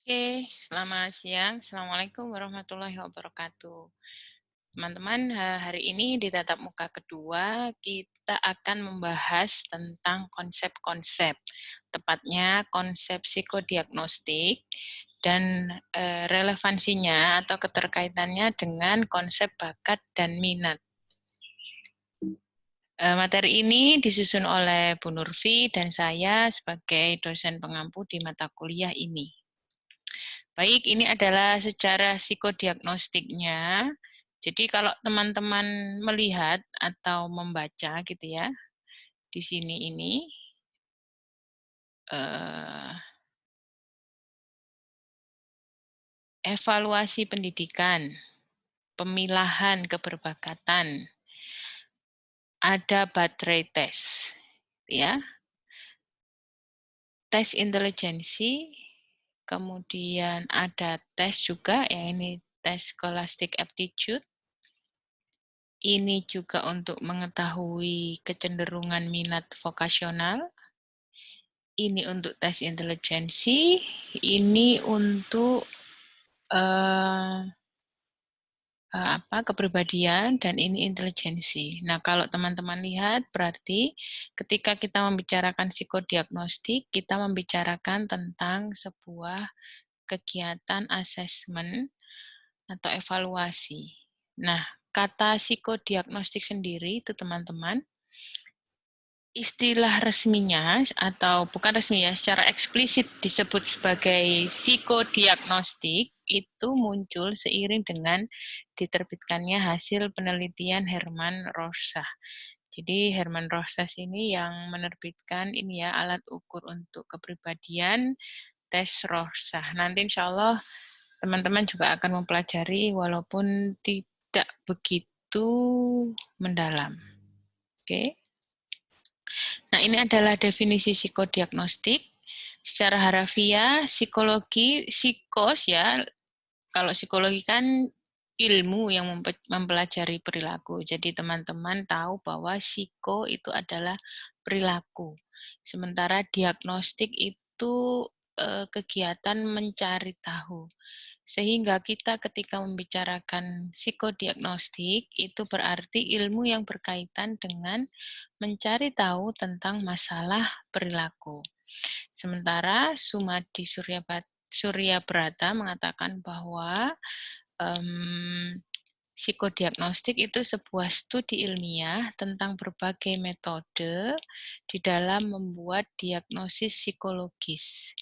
Oke, selamat siang. Assalamualaikum warahmatullahi wabarakatuh. Teman-teman, hari ini di tatap muka kedua kita akan membahas tentang konsep-konsep, tepatnya konsep psikodiagnostik dan relevansinya atau keterkaitannya dengan konsep bakat dan minat. Materi ini disusun oleh Bu Nurfi dan saya sebagai dosen pengampu di mata kuliah ini. Baik, ini adalah secara psikodiagnostiknya. Jadi kalau teman-teman melihat atau membaca gitu ya, di sini ini evaluasi pendidikan, pemilahan keberbakatan, ada baterai tes, ya, tes intelijensi, kemudian ada tes juga, ya ini tes scholastic aptitude. Ini juga untuk mengetahui kecenderungan minat vokasional. Ini untuk tes intelijensi, ini untuk kepribadian, dan ini intelijensi. Nah, kalau teman-teman lihat, berarti ketika kita membicarakan psikodiagnostik, kita membicarakan tentang sebuah kegiatan asesmen atau evaluasi. Nah, kata psikodiagnostik sendiri itu teman-teman, istilah resminya atau bukan resmi ya, secara eksplisit disebut sebagai psikodiagnostik itu muncul seiring dengan diterbitkannya hasil penelitian Herman Rorschach. Jadi Herman Rorschach ini yang menerbitkan ini ya alat ukur untuk kepribadian tes Rorschach. Nanti insya Allah teman-teman juga akan mempelajari walaupun tidak begitu mendalam. Oke. Nah, ini adalah definisi psikodiagnostik. Secara harafiah, psikologi, psikos ya, kalau psikologi kan ilmu yang mempelajari perilaku. Jadi teman-teman tahu bahwa psiko itu adalah perilaku. Sementara diagnostik itu kegiatan mencari tahu. Sehingga kita ketika membicarakan psikodiagnostik, itu berarti ilmu yang berkaitan dengan mencari tahu tentang masalah perilaku. Sementara Sumadi Surya Brata mengatakan bahwa psikodiagnostik itu sebuah studi ilmiah tentang berbagai metode di dalam membuat diagnosis psikologis.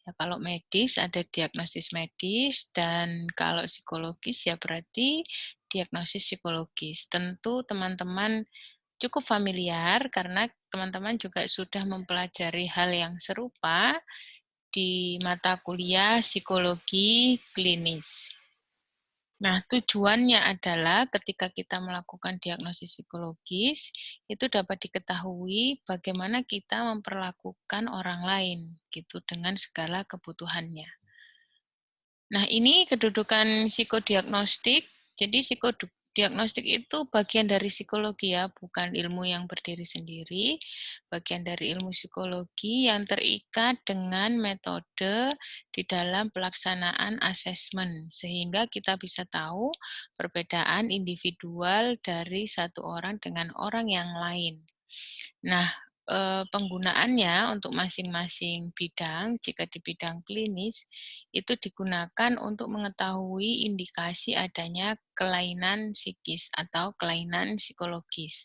Ya, kalau medis ada diagnosis medis, dan kalau psikologis ya berarti diagnosis psikologis. Tentu teman-teman cukup familiar karena teman-teman juga sudah mempelajari hal yang serupa di mata kuliah psikologi klinis. Nah, tujuannya adalah ketika kita melakukan diagnosis psikologis, itu dapat diketahui bagaimana kita memperlakukan orang lain, gitu, dengan segala kebutuhannya. Nah, ini kedudukan psikodiagnostik. Jadi psikodiagnostik itu bagian dari psikologi ya, bukan ilmu yang berdiri sendiri. Bagian dari ilmu psikologi yang terikat dengan metode di dalam pelaksanaan asesmen, sehingga kita bisa tahu perbedaan individual dari satu orang dengan orang yang lain. Nah, penggunaannya untuk masing-masing bidang, jika di bidang klinis, itu digunakan untuk mengetahui indikasi adanya kelainan psikis atau kelainan psikologis.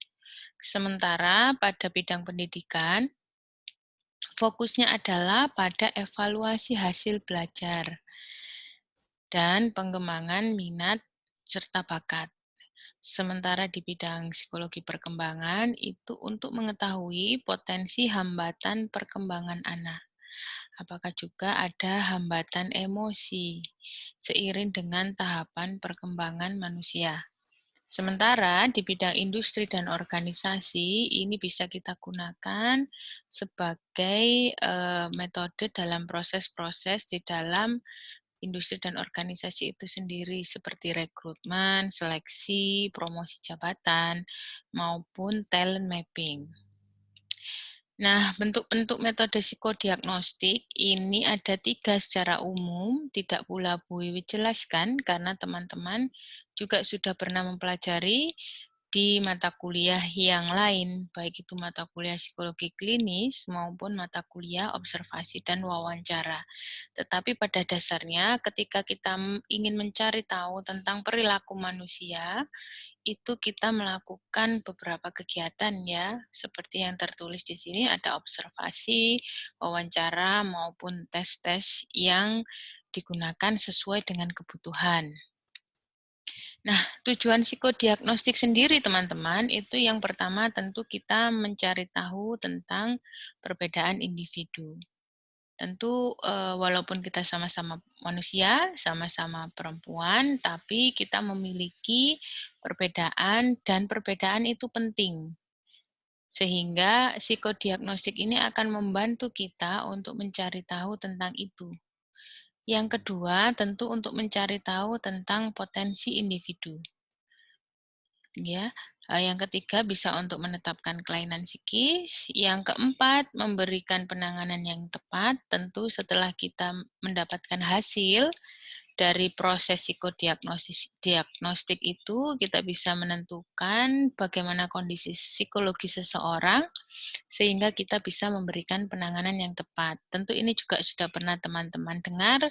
Sementara pada bidang pendidikan, fokusnya adalah pada evaluasi hasil belajar dan pengembangan minat serta bakat. Sementara di bidang psikologi perkembangan itu untuk mengetahui potensi hambatan perkembangan anak. Apakah juga ada hambatan emosi seiring dengan tahapan perkembangan manusia. Sementara di bidang industri dan organisasi ini bisa kita gunakan sebagai metode dalam proses-proses di dalam industri dan organisasi itu sendiri seperti rekrutmen, seleksi, promosi jabatan, maupun talent mapping. Nah, bentuk-bentuk metode psikodiagnostik ini ada 3 secara umum, tidak pula Bu Wiwi jelaskan karena teman-teman juga sudah pernah mempelajari di mata kuliah yang lain, baik itu mata kuliah psikologi klinis maupun mata kuliah observasi dan wawancara. Tetapi pada dasarnya ketika kita ingin mencari tahu tentang perilaku manusia, itu kita melakukan beberapa kegiatan ya, seperti yang tertulis di sini ada observasi, wawancara, maupun tes-tes yang digunakan sesuai dengan kebutuhan. Nah, tujuan psikodiagnostik sendiri teman-teman, itu yang pertama tentu kita mencari tahu tentang perbedaan individu. Tentu walaupun kita sama-sama manusia, sama-sama perempuan, tapi kita memiliki perbedaan dan perbedaan itu penting. Sehingga psikodiagnostik ini akan membantu kita untuk mencari tahu tentang itu. Yang kedua, tentu untuk mencari tahu tentang potensi individu. Ya, yang ketiga bisa untuk menetapkan kelainan psikis. Yang keempat, memberikan penanganan yang tepat. Tentu setelah kita mendapatkan hasil dari proses diagnostik itu, kita bisa menentukan bagaimana kondisi psikologi seseorang, sehingga kita bisa memberikan penanganan yang tepat. Tentu ini juga sudah pernah teman-teman dengar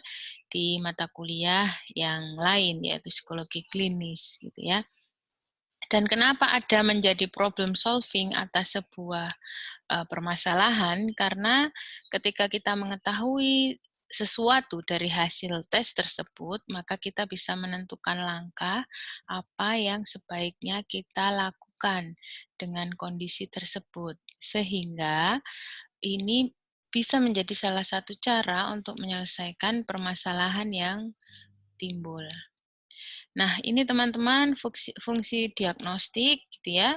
di mata kuliah yang lain, yaitu psikologi klinis, gitu ya. Dan kenapa ada menjadi problem solving atas sebuah permasalahan? Karena ketika kita mengetahui sesuatu dari hasil tes tersebut, maka kita bisa menentukan langkah apa yang sebaiknya kita lakukan dengan kondisi tersebut. Sehingga ini bisa menjadi salah satu cara untuk menyelesaikan permasalahan yang timbul. Nah, ini teman-teman fungsi diagnostik gitu ya.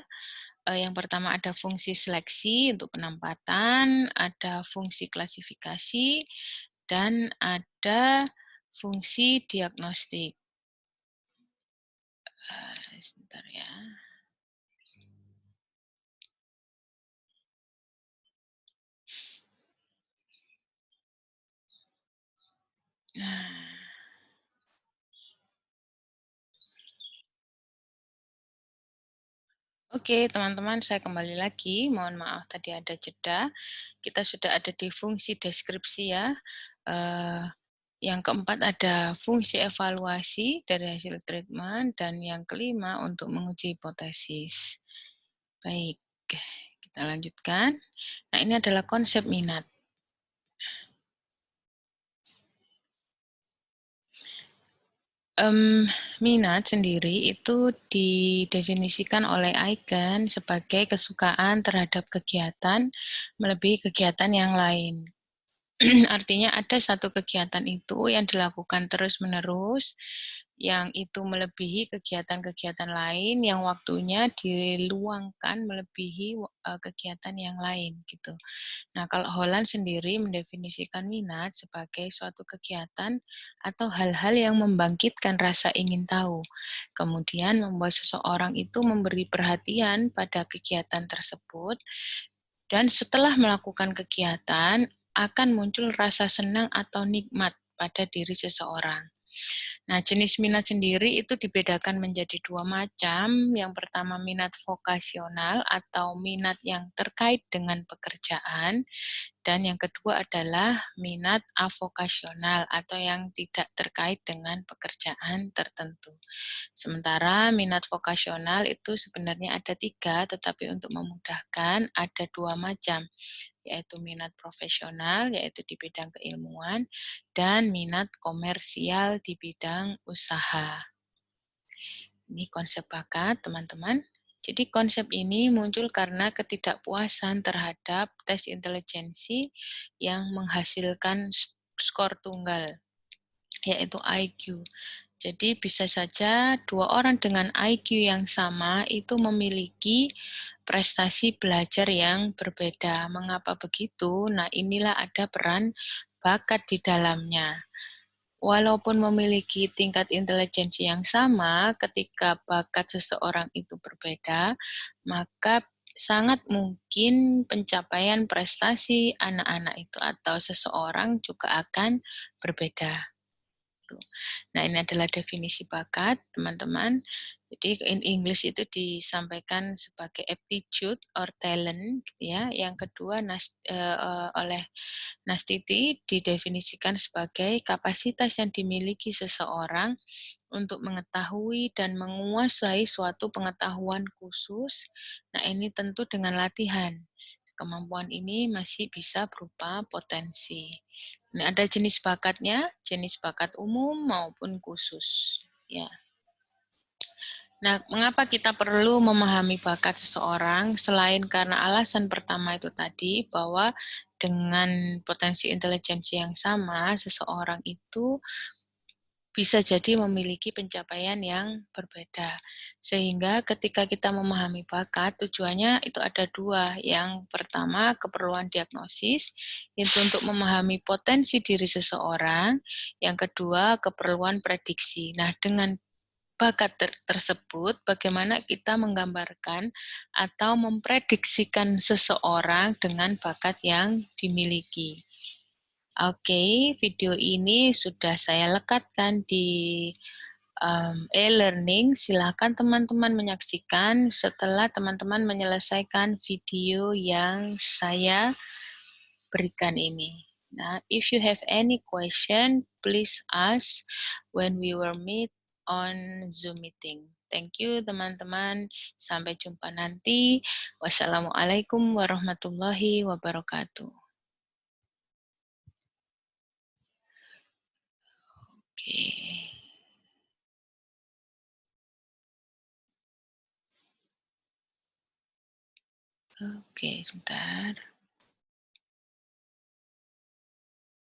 Yang pertama ada fungsi seleksi untuk penempatan, ada fungsi klasifikasi, dan ada fungsi diagnostik. Sebentar ya. Oke, teman-teman, saya kembali lagi. Mohon maaf tadi ada jeda. Kita sudah ada di fungsi deskripsi ya. Yang keempat ada fungsi evaluasi dari hasil treatment, dan yang kelima untuk menguji hipotesis. Baik, kita lanjutkan. Nah, ini adalah konsep minat. Minat sendiri itu didefinisikan oleh Eigen sebagai kesukaan terhadap kegiatan melebihi kegiatan yang lain. Artinya ada satu kegiatan itu yang dilakukan terus-menerus, yang itu melebihi kegiatan-kegiatan lain yang waktunya diluangkan melebihi kegiatan yang lain gitu. Nah, kalau Holland sendiri mendefinisikan minat sebagai suatu kegiatan atau hal-hal yang membangkitkan rasa ingin tahu, kemudian membuat seseorang itu memberi perhatian pada kegiatan tersebut, dan setelah melakukan kegiatan akan muncul rasa senang atau nikmat pada diri seseorang. Nah, jenis minat sendiri itu dibedakan menjadi 2 macam. Yang pertama minat vokasional atau minat yang terkait dengan pekerjaan, dan yang kedua adalah minat avokasional atau yang tidak terkait dengan pekerjaan tertentu. Sementara minat vokasional itu sebenarnya ada 3, tetapi untuk memudahkan ada 2 macam, yaitu minat profesional, yaitu di bidang keilmuan, dan minat komersial di bidang usaha. Ini konsep bakat, teman-teman. Jadi konsep ini muncul karena ketidakpuasan terhadap tes intelijensi yang menghasilkan skor tunggal, yaitu IQ. Jadi bisa saja 2 orang dengan IQ yang sama itu memiliki prestasi belajar yang berbeda. Mengapa begitu? Nah, inilah ada peran bakat di dalamnya. Walaupun memiliki tingkat intelijensi yang sama, ketika bakat seseorang itu berbeda, maka sangat mungkin pencapaian prestasi anak-anak itu atau seseorang juga akan berbeda. Nah, ini adalah definisi bakat, teman-teman. Jadi in English itu disampaikan sebagai aptitude or talent, gitu ya. Yang kedua oleh Nastiti didefinisikan sebagai kapasitas yang dimiliki seseorang untuk mengetahui dan menguasai suatu pengetahuan khusus. Nah, ini tentu dengan latihan. Kemampuan ini masih bisa berupa potensi. Ini ada jenis bakatnya, jenis bakat umum maupun khusus. Ya. Nah, mengapa kita perlu memahami bakat seseorang selain karena alasan pertama itu tadi bahwa dengan potensi intelijensi yang sama, seseorang itu bisa jadi memiliki pencapaian yang berbeda. Sehingga ketika kita memahami bakat, tujuannya itu ada dua. Yang pertama, keperluan diagnosis, itu untuk memahami potensi diri seseorang. Yang kedua, keperluan prediksi. Nah, dengan bakat tersebut, bagaimana kita menggambarkan atau memprediksikan seseorang dengan bakat yang dimiliki. Oke, video ini sudah saya lekatkan di e-learning. Silakan teman-teman menyaksikan setelah teman-teman menyelesaikan video yang saya berikan ini. Nah, if you have any question, please ask when we will meet on Zoom meeting. Thank you teman-teman. Sampai jumpa nanti. Wassalamualaikum warahmatullahi wabarakatuh. Oke. Oke, sebentar.